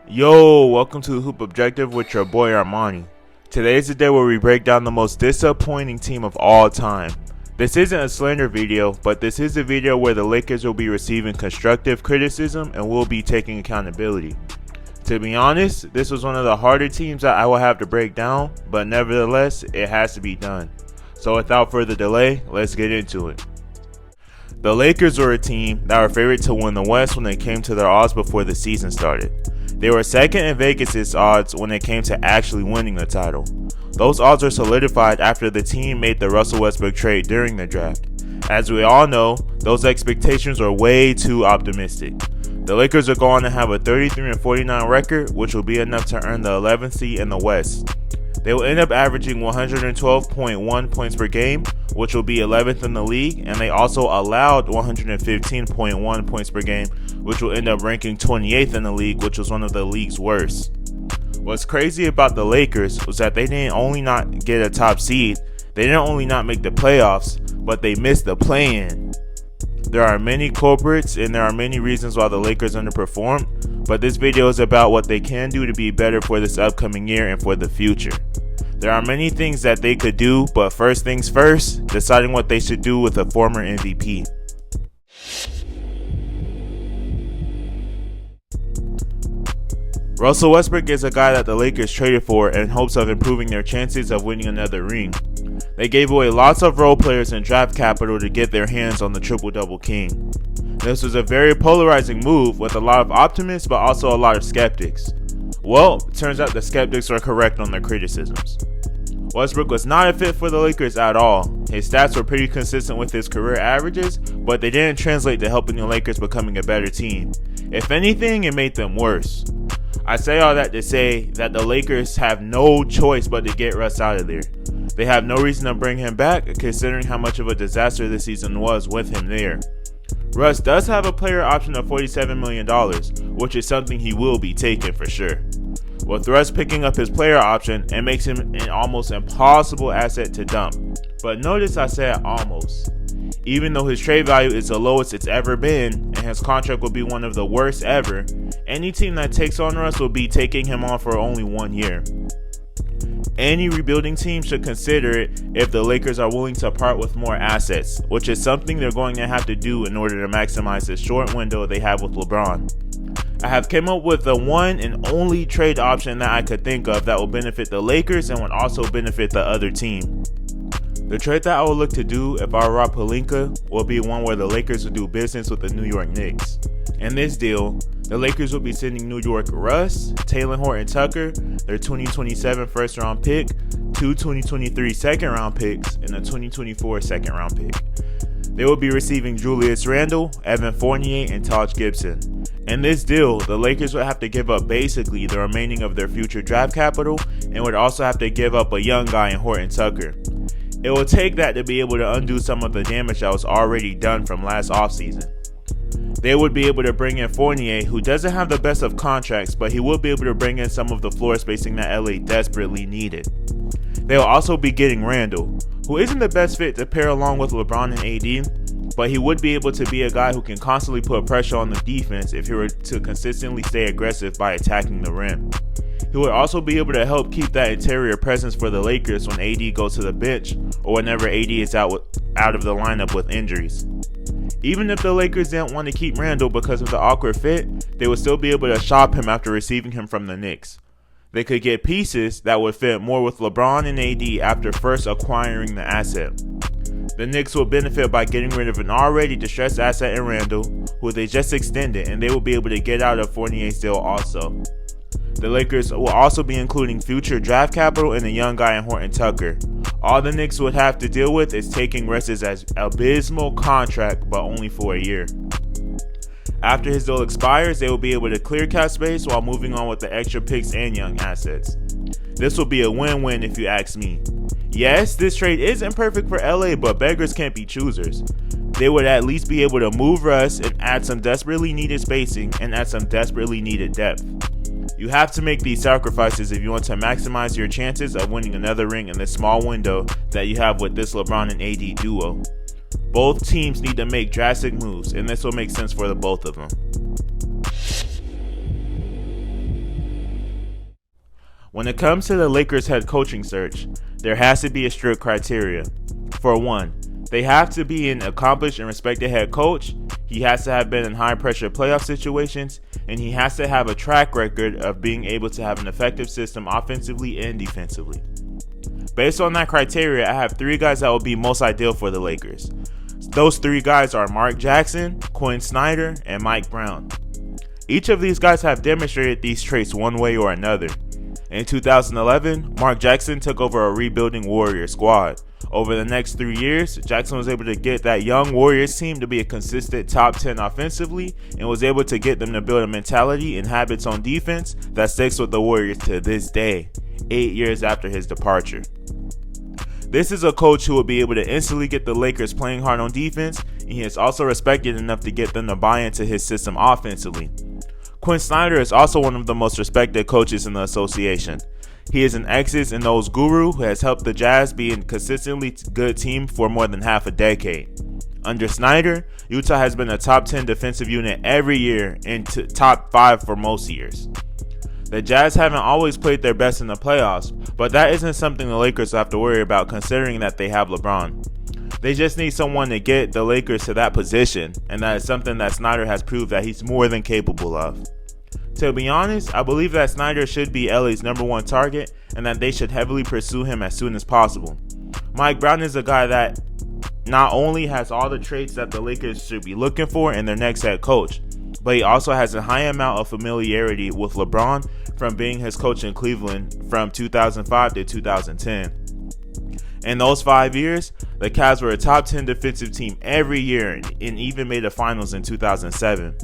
Yo, welcome to the Hoop Objective with your boy Armani. Today is the day where we break down the most disappointing team of all time. This isn't a slander video, but this is a video where the Lakers will be receiving constructive criticism and will be taking accountability. To be honest, this was one of the harder teams that I will have to break down, but nevertheless, it has to be done. So without further delay, let's get into it. The Lakers were a team that were favored to win the West when it came to their odds before the season started. They were second in Vegas' odds when it came to actually winning the title. Those odds were solidified after the team made the Russell Westbrook trade during the draft. As we all know, those expectations were way too optimistic. The Lakers are going to have a 33-49 record, which will be enough to earn the 11th seed in the West. They will end up averaging 112.1 points per game, which will be 11th in the league, and they also allowed 115.1 points per game, which will end up ranking 28th in the league, which was one of the league's worst. What's crazy about the Lakers was that they didn't only not get a top seed, they didn't only not make the playoffs, but they missed the play-in. There are many culprits and there are many reasons why the Lakers underperformed, but this video is about what they can do to be better for this upcoming year and for the future. There are many things that they could do, but first things first, deciding what they should do with a former MVP. Russell Westbrook is a guy that the Lakers traded for in hopes of improving their chances of winning another ring. They gave away lots of role players and draft capital to get their hands on the triple-double king. This was a very polarizing move with a lot of optimists but also a lot of skeptics. Well, it turns out the skeptics are correct on their criticisms. Westbrook was not a fit for the Lakers at all. His stats were pretty consistent with his career averages, but they didn't translate to helping the Lakers becoming a better team. If anything, it made them worse. I say all that to say that the Lakers have no choice but to get Russ out of there. They have no reason to bring him back, considering how much of a disaster this season was with him there. Russ does have a player option of $47 million, which is something he will be taking for sure. With Russ picking up his player option, it makes him an almost impossible asset to dump. But notice I said almost. Even though his trade value is the lowest it's ever been, and his contract will be one of the worst ever, any team that takes on Russ will be taking him on for only 1 year. Any rebuilding team should consider it if the Lakers are willing to part with more assets, which is something they're going to have to do in order to maximize the short window they have with LeBron. I have come up with the one and only trade option that I could think of that will benefit the Lakers and would also benefit the other team. The trade that I would look to do if I were Rob Pelinka will be one where the Lakers will do business with the New York Knicks. In this deal, the Lakers will be sending New York Russ, Taylor Horton-Tucker, their 2027 first round pick, 2 2023 second round picks, and a 2024 second round pick. They will be receiving Julius Randle, Evan Fournier, and Taj Gibson. In this deal, the Lakers would have to give up basically the remaining of their future draft capital and would also have to give up a young guy in Horton-Tucker. It will take that to be able to undo some of the damage that was already done from last offseason. They would be able to bring in Fournier, who doesn't have the best of contracts, but he will be able to bring in some of the floor spacing that LA desperately needed. They will also be getting Randle, who isn't the best fit to pair along with LeBron and AD, but he would be able to be a guy who can constantly put pressure on the defense if he were to consistently stay aggressive by attacking the rim. He would also be able to help keep that interior presence for the Lakers when AD goes to the bench or whenever AD is out of the lineup with injuries. Even if the Lakers didn't want to keep Randle because of the awkward fit, they would still be able to shop him after receiving him from the Knicks. They could get pieces that would fit more with LeBron and AD after first acquiring the asset. The Knicks will benefit by getting rid of an already distressed asset in Randle, who they just extended, and they will be able to get out of Fournier's deal also. The Lakers will also be including future draft capital and a young guy in Horton-Tucker. All the Knicks would have to deal with is taking Russ's abysmal contract, but only for a year. After his deal expires, they will be able to clear cap space while moving on with the extra picks and young assets. This will be a win-win if you ask me. Yes, this trade isn't perfect for LA, but beggars can't be choosers. They would at least be able to move Russ and add some desperately needed spacing and add some desperately needed depth. You have to make these sacrifices if you want to maximize your chances of winning another ring in the small window that you have with this LeBron and AD duo. Both teams need to make drastic moves, and this will make sense for the both of them. When it comes to the Lakers head coaching search, there has to be a strict criteria. For one, they have to be an accomplished and respected head coach, he has to have been in high pressure playoff situations, and he has to have a track record of being able to have an effective system offensively and defensively. Based on that criteria, I have 3 guys that will be most ideal for the Lakers. Those 3 guys are Mark Jackson, Quinn Snyder, and Mike Brown. Each of these guys have demonstrated these traits one way or another. In 2011, Mark Jackson took over a rebuilding Warriors squad. Over the next 3 years, Jackson was able to get that young Warriors team to be a consistent top 10 offensively and was able to get them to build a mentality and habits on defense that sticks with the Warriors to this day, 8 years after his departure. This is a coach who will be able to instantly get the Lakers playing hard on defense, and he is also respected enough to get them to buy into his system offensively. Quinn Snyder is also one of the most respected coaches in the association. He is an X's and O's guru who has helped the Jazz be a consistently good team for more than half a decade. Under Snyder, Utah has been a top 10 defensive unit every year and top 5 for most years. The Jazz haven't always played their best in the playoffs, but that isn't something the Lakers have to worry about considering that they have LeBron. They just need someone to get the Lakers to that position, and that is something that Snyder has proved that he's more than capable of. To be honest, I believe that Snyder should be LA's #1 target and that they should heavily pursue him as soon as possible. Mike Brown is a guy that not only has all the traits that the Lakers should be looking for in their next head coach, but he also has a high amount of familiarity with LeBron from being his coach in Cleveland from 2005 to 2010. In those 5 years, the Cavs were a top 10 defensive team every year and even made the finals in 2007.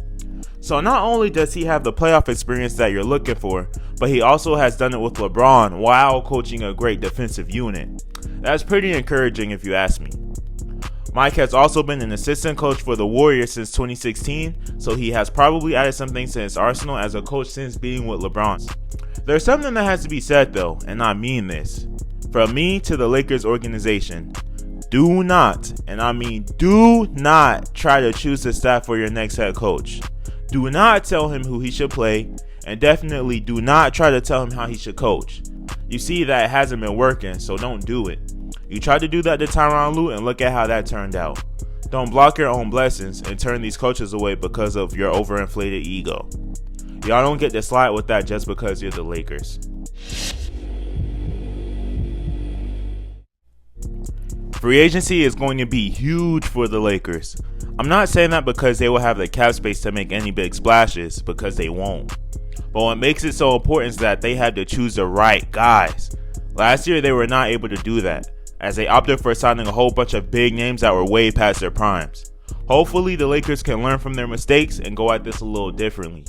So not only does he have the playoff experience that you're looking for, but he also has done it with LeBron while coaching a great defensive unit. That's pretty encouraging if you ask me. Mike has also been an assistant coach for the Warriors since 2016, so he has probably added some things to his arsenal as a coach since being with LeBron. There's something that has to be said though, and I mean this. From me to the Lakers organization, do not, and I mean do not try to choose the staff for your next head coach. Do not tell him who he should play, and definitely do not try to tell him how he should coach. You see that it hasn't been working, so don't do it. You tried to do that to Tyronn Lue, and look at how that turned out. Don't block your own blessings and turn these coaches away because of your overinflated ego. Y'all don't get to slide with that just because you're the Lakers. Free agency is going to be huge for the Lakers. I'm not saying that because they will have the cap space to make any big splashes, because they won't. But what makes it so important is that they had to choose the right guys. Last year they were not able to do that, as they opted for signing a whole bunch of big names that were way past their primes. Hopefully the Lakers can learn from their mistakes and go at this a little differently.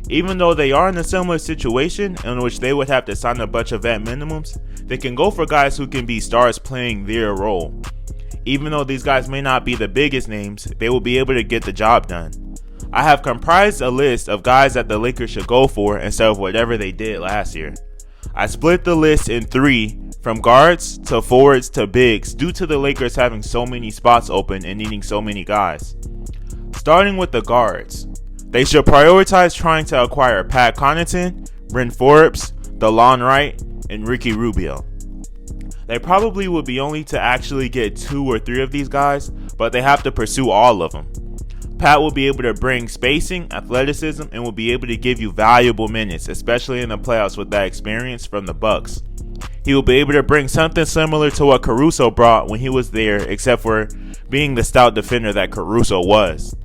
Even though they are in a similar situation in which they would have to sign a bunch of vet minimums, they can go for guys who can be stars playing their role. Even though these guys may not be the biggest names, they will be able to get the job done. I have comprised a list of guys that the Lakers should go for instead of whatever they did last year. I split the list in 3, from guards to forwards to bigs, due to the Lakers having so many spots open and needing so many guys. Starting with the guards, they should prioritize trying to acquire Pat Connaughton, Bryn Forbes, DeLon Wright, and Ricky Rubio. They probably would be only to actually get 2 or 3 of these guys, but they have to pursue all of them. Pat will be able to bring spacing, athleticism, and will be able to give you valuable minutes, especially in the playoffs with that experience from the Bucks. He will be able to bring something similar to what Caruso brought when he was there, except for being the stout defender that Caruso was.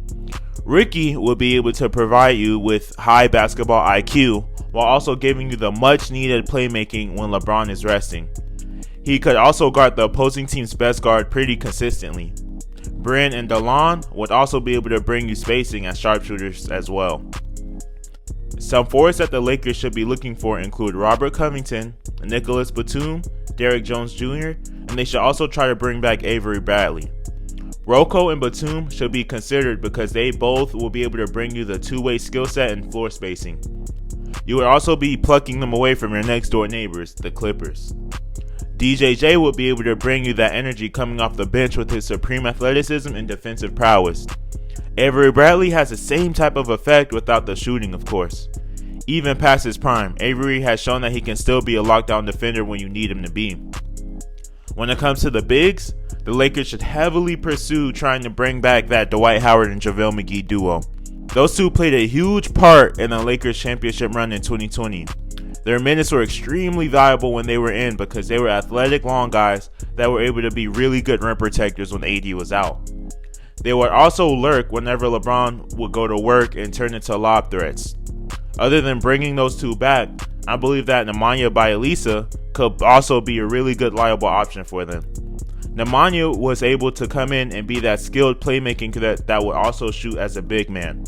Ricky will be able to provide you with high basketball IQ while also giving you the much needed playmaking when LeBron is resting. He could also guard the opposing team's best guard pretty consistently. Bryn and DeLon would also be able to bring you spacing as sharpshooters as well. Some forwards that the Lakers should be looking for include Robert Covington, Nicholas Batum, Derrick Jones Jr., and they should also try to bring back Avery Bradley. Rocco and Batum should be considered because they both will be able to bring you the two-way skill set and floor spacing. You would also be plucking them away from your next door neighbors, the Clippers. DJJ will be able to bring you that energy coming off the bench with his supreme athleticism and defensive prowess. Avery Bradley has the same type of effect without the shooting, of course. Even past his prime, Avery has shown that he can still be a lockdown defender when you need him to be. When it comes to the bigs, the Lakers should heavily pursue trying to bring back that Dwight Howard and JaVale McGee duo. Those two played a huge part in the Lakers championship run in 2020. Their minutes were extremely valuable when they were in because they were athletic long guys that were able to be really good rim protectors when AD was out. They would also lurk whenever LeBron would go to work and turn into lob threats. Other than bringing those two back, I believe that Nemanja Bjelica could also be a really good liable option for them. Nemanja was able to come in and be that skilled playmaking that would also shoot as a big man.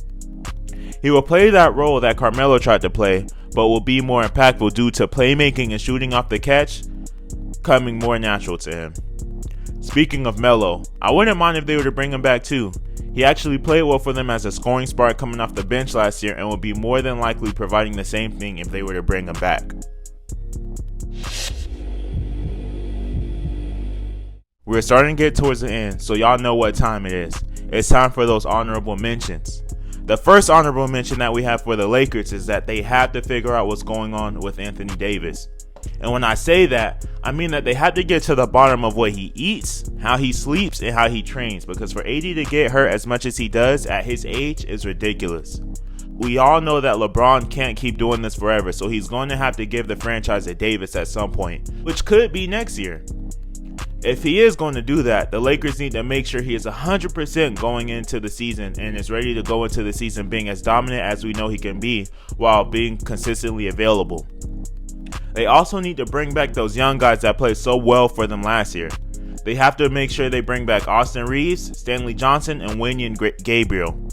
He will play that role that Carmelo tried to play, but will be more impactful due to playmaking and shooting off the catch coming more natural to him. Speaking of Melo, I wouldn't mind if they were to bring him back too. He actually played well for them as a scoring spark coming off the bench last year and would be more than likely providing the same thing if they were to bring him back. We're starting to get towards the end, so y'all know what time it is. It's time for those honorable mentions. The first honorable mention that we have for the Lakers is that they have to figure out what's going on with Anthony Davis. And when I say that, I mean that they have to get to the bottom of what he eats, how he sleeps, and how he trains, because for AD to get hurt as much as he does at his age is ridiculous. We all know that LeBron can't keep doing this forever, so he's going to have to give the franchise to Davis at some point, which could be next year. If he is going to do that, the Lakers need to make sure he is 100% going into the season and is ready to go into the season being as dominant as we know he can be while being consistently available. They also need to bring back those young guys that played so well for them last year. They have to make sure they bring back Austin Reeves, Stanley Johnson, and Wenyen Gabriel.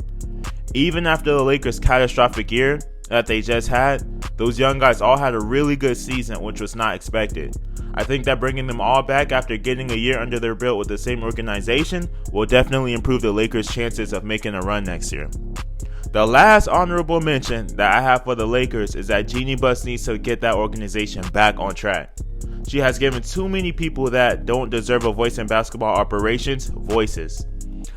Even after the Lakers' catastrophic year that they just had, those young guys all had a really good season, which was not expected. I think that bringing them all back after getting a year under their belt with the same organization will definitely improve the Lakers' chances of making a run next year. The last honorable mention that I have for the Lakers is that Jeanie Buss needs to get that organization back on track. She has given too many people that don't deserve a voice in basketball operations voices.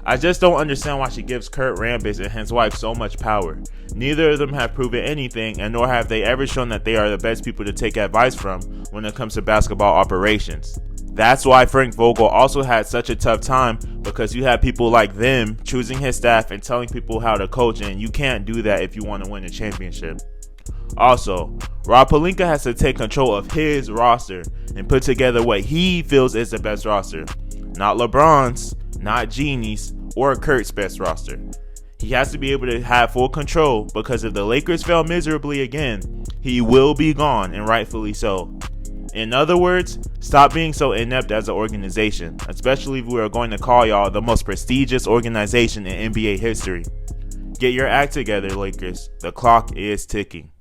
I just don't understand why she gives Kurt Rambis and his wife so much power. Neither of them have proven anything, and nor have they ever shown that they are the best people to take advice from when it comes to basketball operations. That's why Frank Vogel also had such a tough time, because you have people like them choosing his staff and telling people how to coach, and you can't do that if you want to win a championship. Also, Rob Pelinka has to take control of his roster and put together what he feels is the best roster. Not LeBron's, not Jeannie's, or Kurt's best roster. He has to be able to have full control, because if the Lakers fail miserably again, he will be gone, and rightfully so. In other words, stop being so inept as an organization, especially if we are going to call y'all the most prestigious organization in NBA history. Get your act together, Lakers. The clock is ticking.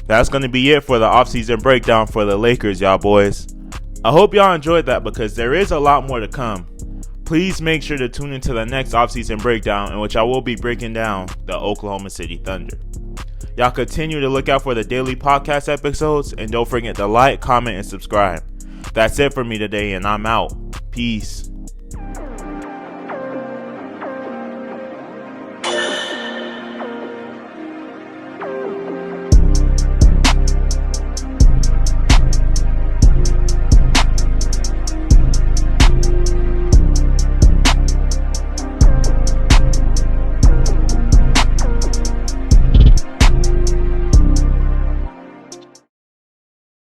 That's going to be it for the offseason breakdown for the Lakers, y'all boys. I hope y'all enjoyed that, because there is a lot more to come. Please make sure to tune into the next offseason breakdown, in which I will be breaking down the Oklahoma City Thunder. Y'all continue to look out for the daily podcast episodes, and don't forget to like, comment, and subscribe. That's it for me today, and I'm out. Peace.